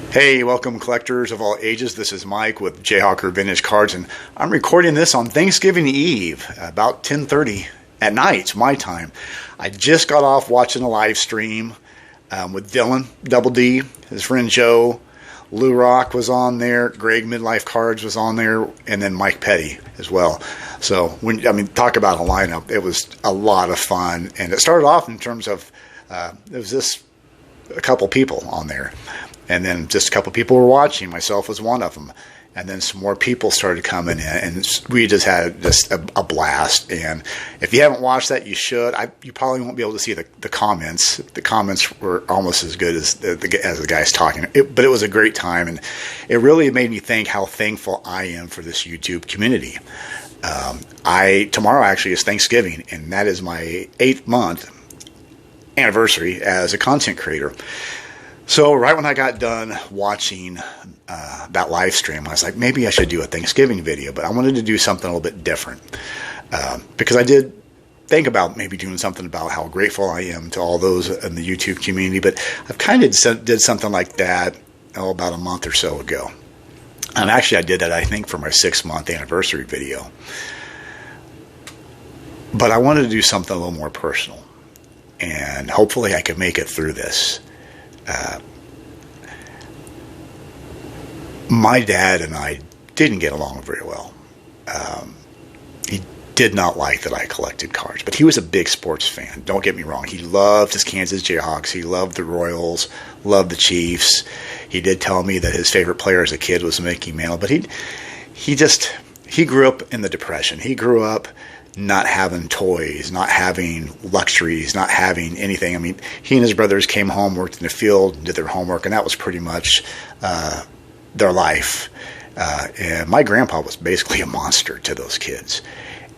Hey, welcome collectors of all ages. This is Mike with Jayhawker Vintage Cards, and I'm recording this on Thanksgiving Eve, about 10:30 at night, my time. I just got off watching a live stream with Dylan, Double D, his friend Joe, Lou Rock was on there, Greg Midlife Cards was on there, and then Mike Petty as well. So, talk about a lineup. It was a lot of fun, and it started off in terms of, it was just a couple people on there. And then just a couple people were watching. Myself was one of them. And then some more people started coming in, and we just had a blast. And if you haven't watched that, you should. You probably won't be able to see the comments. The comments were almost as good as the guys talking. But it was a great time, and it really made me think how thankful I am for this YouTube community. Tomorrow actually is Thanksgiving, and that is my 8th-month anniversary as a content creator. So right when I got done watching that live stream, I was like, maybe I should do a Thanksgiving video, but I wanted to do something a little bit different because I did think about maybe doing something about how grateful I am to all those in the YouTube community, but I've kind of did something like that about a month or so ago. And actually I did that, I think, for my 6-month anniversary video. But I wanted to do something a little more personal, and hopefully I could make it through this. My dad and I didn't get along very well. He did not like that I collected cards, but he was a big sports fan. Don't get me wrong. He loved his Kansas Jayhawks. He loved the Royals, loved the Chiefs. He did tell me that his favorite player as a kid was Mickey Mantle, but he grew up in the Depression. He grew up not having toys, not having luxuries, not having anything. I mean, he and his brothers came home, worked in the field, did their homework, and that was pretty much their life. And my grandpa was basically a monster to those kids.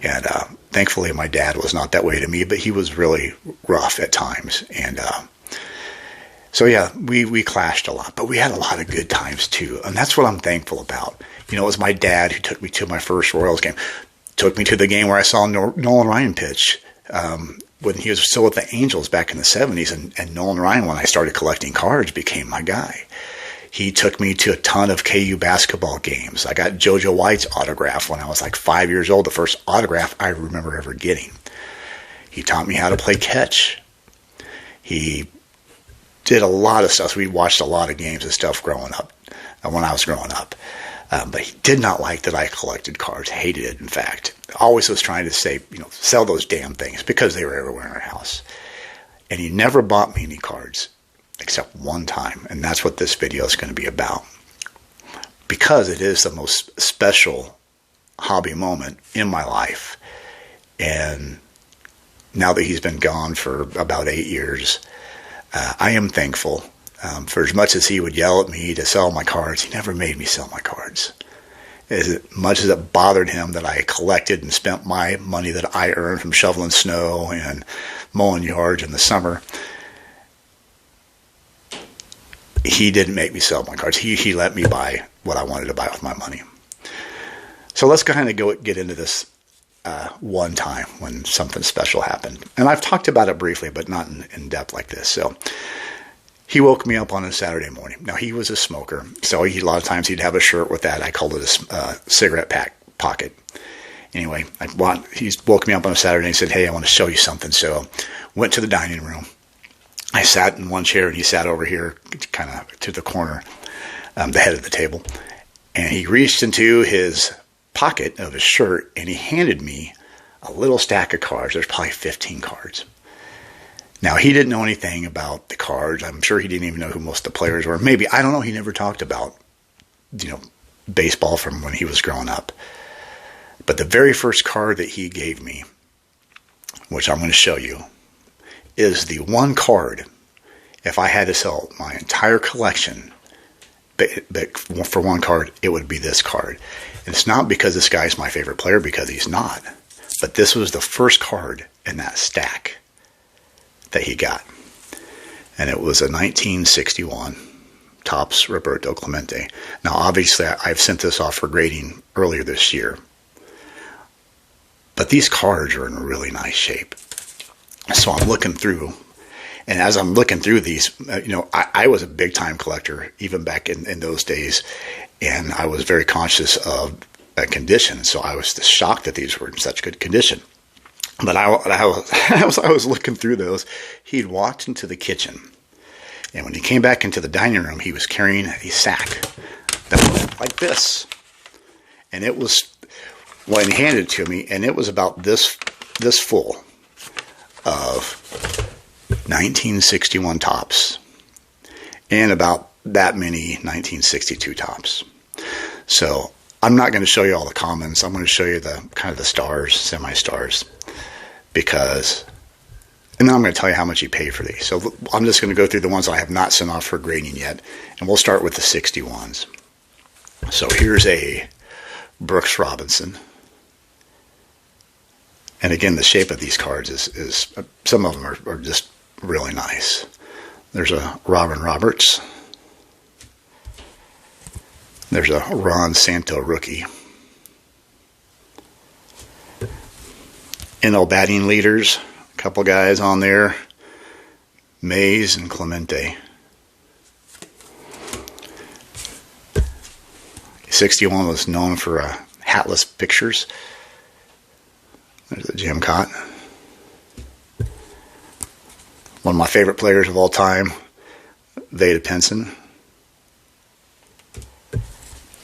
And thankfully, my dad was not that way to me, but he was really rough at times. And so, yeah, we clashed a lot, but we had a lot of good times, too. And that's what I'm thankful about. You know, it was my dad who took me to my first Royals game. Took me to the game where I saw Nolan Ryan pitch when he was still with the Angels back in the 70s. And Nolan Ryan, when I started collecting cards, became my guy. He took me to a ton of KU basketball games. I got JoJo White's autograph when I was like 5 years old, the first autograph I remember ever getting. He taught me how to play catch. He did a lot of stuff. So we watched a lot of games and stuff growing up, when I was growing up. But he did not like that I collected cards. Hated it, in fact. Always was trying to say, sell those damn things because they were everywhere in our house. And he never bought me any cards except one time. And that's what this video is going to be about. Because it is the most special hobby moment in my life. And now that he's been gone for about 8 years, I am thankful. For as much as he would yell at me to sell my cards, he never made me sell my cards. As much as it bothered him that I collected and spent my money that I earned from shoveling snow and mowing yards in the summer, he didn't make me sell my cards. He let me buy what I wanted to buy with my money. So let's kind of get into this one time when something special happened. And I've talked about it briefly, but not in depth like this. So he woke me up on a Saturday morning. Now, he was a smoker, so a lot of times he'd have a shirt with that. I called it a cigarette pocket. Anyway, he woke me up on a Saturday and said, hey, I want to show you something. So went to the dining room. I sat in one chair, and he sat over here kind of to the corner, the head of the table. And he reached into his pocket of his shirt, and he handed me a little stack of cards. There's probably 15 cards. Now, he didn't know anything about the cards. I'm sure he didn't even know who most of the players were. Maybe, I don't know, he never talked about, baseball from when he was growing up. But the very first card that he gave me, which I'm going to show you, is the one card, if I had to sell my entire collection, but for one card, it would be this card. And it's not because this guy's my favorite player, because he's not. But this was the first card in that stack that he got. And it was a 1961 Topps Roberto Clemente. Now, obviously, I've sent this off for grading earlier this year. But these cards are in really nice shape. So I'm looking through, And as I'm looking through these, I was a big time collector even back in those days, and I was very conscious of condition. So I was just shocked that these were in such good condition. But I was looking through those. He'd walked into the kitchen, and when he came back into the dining room, he was carrying a sack that was like this. And it was, when he handed it to me, and it was about this full of 1961 tops and about that many 1962 tops. So I'm not going to show you all the commons. I'm going to show you the kind of the stars, semi-stars, because, and then I'm going to tell you how much he paid for these. So I'm just going to go through the ones that I have not sent off for grading yet, and we'll start with the 61s. So here's a Brooks Robinson. And again, the shape of these cards is some of them are just really nice. There's a Robin Roberts. There's a Ron Santo rookie. NL batting leaders, a couple guys on there. Mays and Clemente. 61 was known for hatless pictures. There's a Jim Cott. One of my favorite players of all time, Vada Pinson.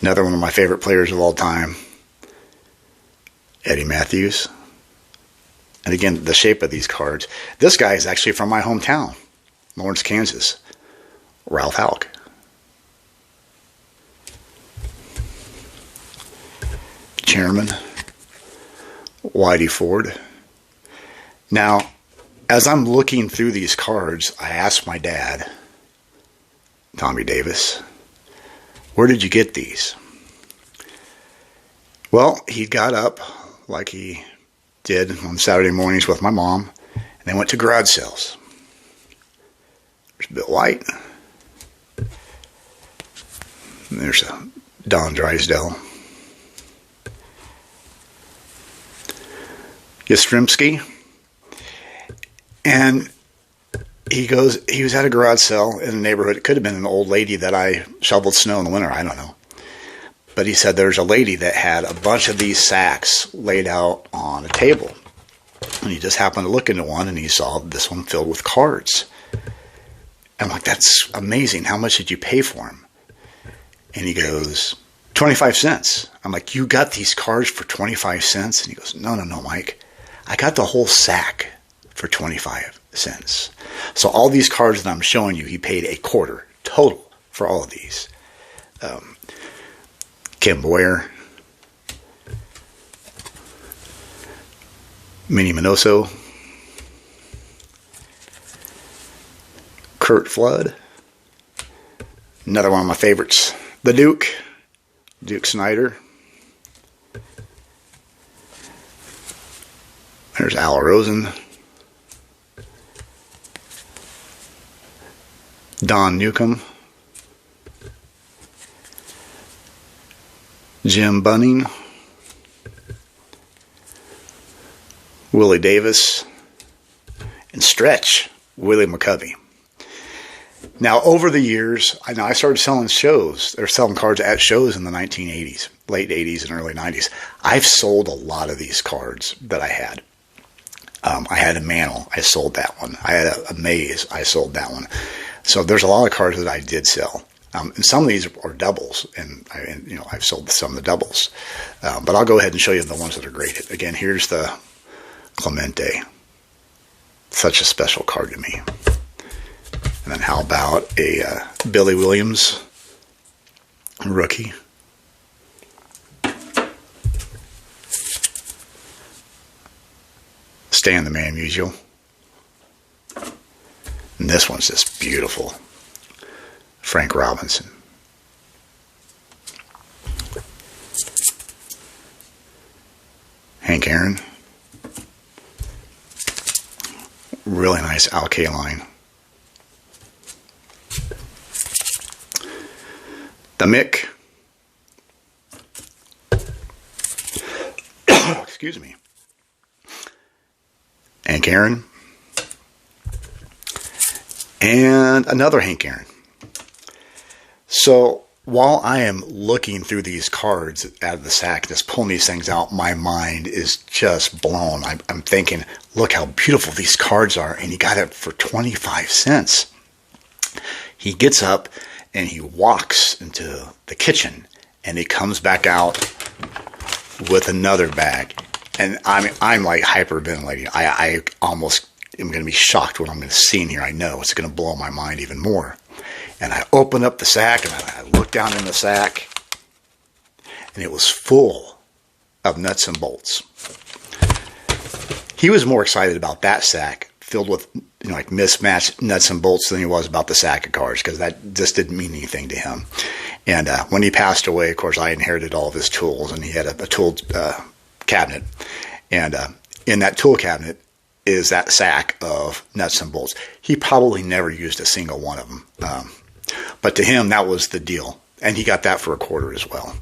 Another one of my favorite players of all time, Eddie Matthews. And again, the shape of these cards. This guy is actually from my hometown, Lawrence, Kansas. Ralph Houck. Chairman. Whitey Ford. Now, as I'm looking through these cards, I asked my dad, Tommy Davis, where did you get these? Well, he got up like he did on Saturday mornings with my mom, and they went to garage sales. There's Bill White. And there's Don Drysdale. Yastrzemski. And he was at a garage sale in the neighborhood. It could have been an old lady that I shoveled snow in the winter. I don't know. But he said there's a lady that had a bunch of these sacks laid out on a table. And he just happened to look into one, and he saw this one filled with cards. I'm like, that's amazing. How much did you pay for them? And he goes, 25 cents. I'm like, you got these cards for 25 cents? And he goes, no, Mike. I got the whole sack for 25 cents. So all these cards that I'm showing you, he paid a quarter total for all of these. Kim Boyer, Minnie Minoso, Curt Flood, another one of my favorites, the Duke Snyder. There's Al Rosen, Don Newcomb, Jim Bunning, Willie Davis, and Stretch, Willie McCovey. Now, over the years, I started selling selling cards at shows in the 1980s, late 80s and early 90s. I've sold a lot of these cards that I had. I had a Mantle. I sold that one. I had a Mays. I sold that one. So there's a lot of cards that I did sell. And some of these are doubles, and I've sold some of the doubles. But I'll go ahead and show you the ones that are graded. Again, here's the Clemente. Such a special card to me. And then how about a Billy Williams rookie? Stan the Man Musial. And this one's just beautiful. Frank Robinson. Hank Aaron. Really nice Al Kaline. The Mick. Excuse me. Hank Aaron. and another Hank Aaron. So while I am looking through these cards out of the sack, just pulling these things out, my mind is just blown. I'm thinking, look how beautiful these cards are, and he got it for 25 cents. He gets up and he walks into the kitchen, and he comes back out with another bag. And I'm like hyperventilating. I almost am going to be shocked what I'm going to see in here. I know it's going to blow my mind even more. And I open up the sack and I look down in the sack, and it was full of nuts and bolts. He was more excited about that sack filled with like mismatched nuts and bolts than he was about the sack of cards, because that just didn't mean anything to him. And when he passed away, of course, I inherited all of his tools, and he had a tool cabinet. And in that tool cabinet is that sack of nuts and bolts. He probably never used a single one of them. But to him, that was the deal. And he got that for $0.25 as well.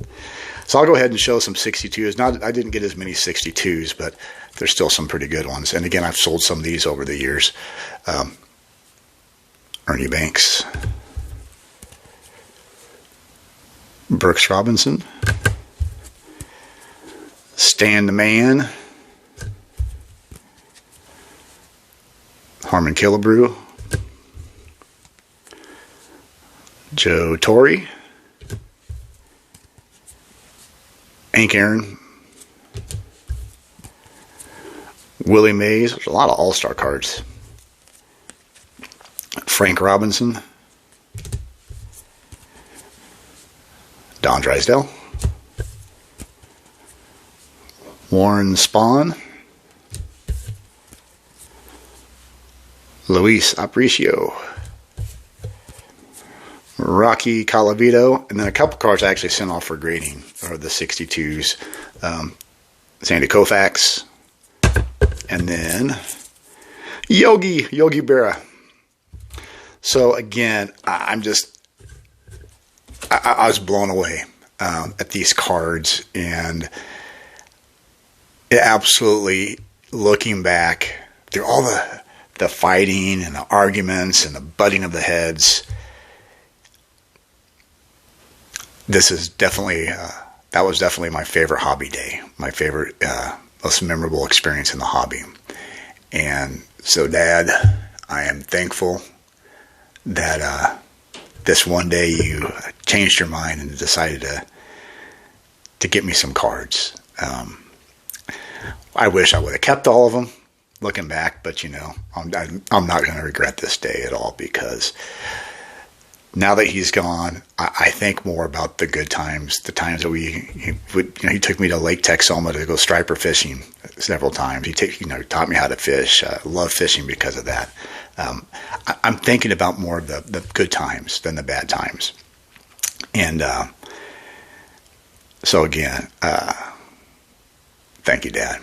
So I'll go ahead and show some 62s. I didn't get as many 62s, but there's still some pretty good ones. And again, I've sold some of these over the years. Ernie Banks. Brooks Robinson. Stan the Man. Harmon Killebrew. Joe Torre. Hank Aaron. Willie Mays. There's a lot of all-star cards. Frank Robinson. Don Drysdale. Warren Spahn. Luis Aparicio. Rocky Colavito, and then a couple cards I actually sent off for grading are the 62s. Sandy Koufax, and then Yogi Berra. So again, I was blown away at these cards, and it absolutely, looking back through all the fighting and the arguments and the butting of the heads, this is definitely, that was definitely my favorite hobby day, my favorite, most memorable experience in the hobby. And so, Dad, I am thankful that this one day you changed your mind and decided to get me some cards. I wish I would have kept all of them, looking back, but I'm not going to regret this day at all, because now that he's gone, I think more about the good times, the times that he took me to Lake Texoma to go striper fishing several times. He taught me how to fish. I love fishing because of that. I'm thinking about more of the good times than the bad times. And so again, thank you, Dad.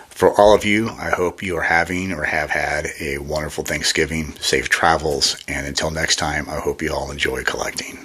For all of you, I hope you are having or have had a wonderful Thanksgiving, safe travels, and until next time, I hope you all enjoy collecting.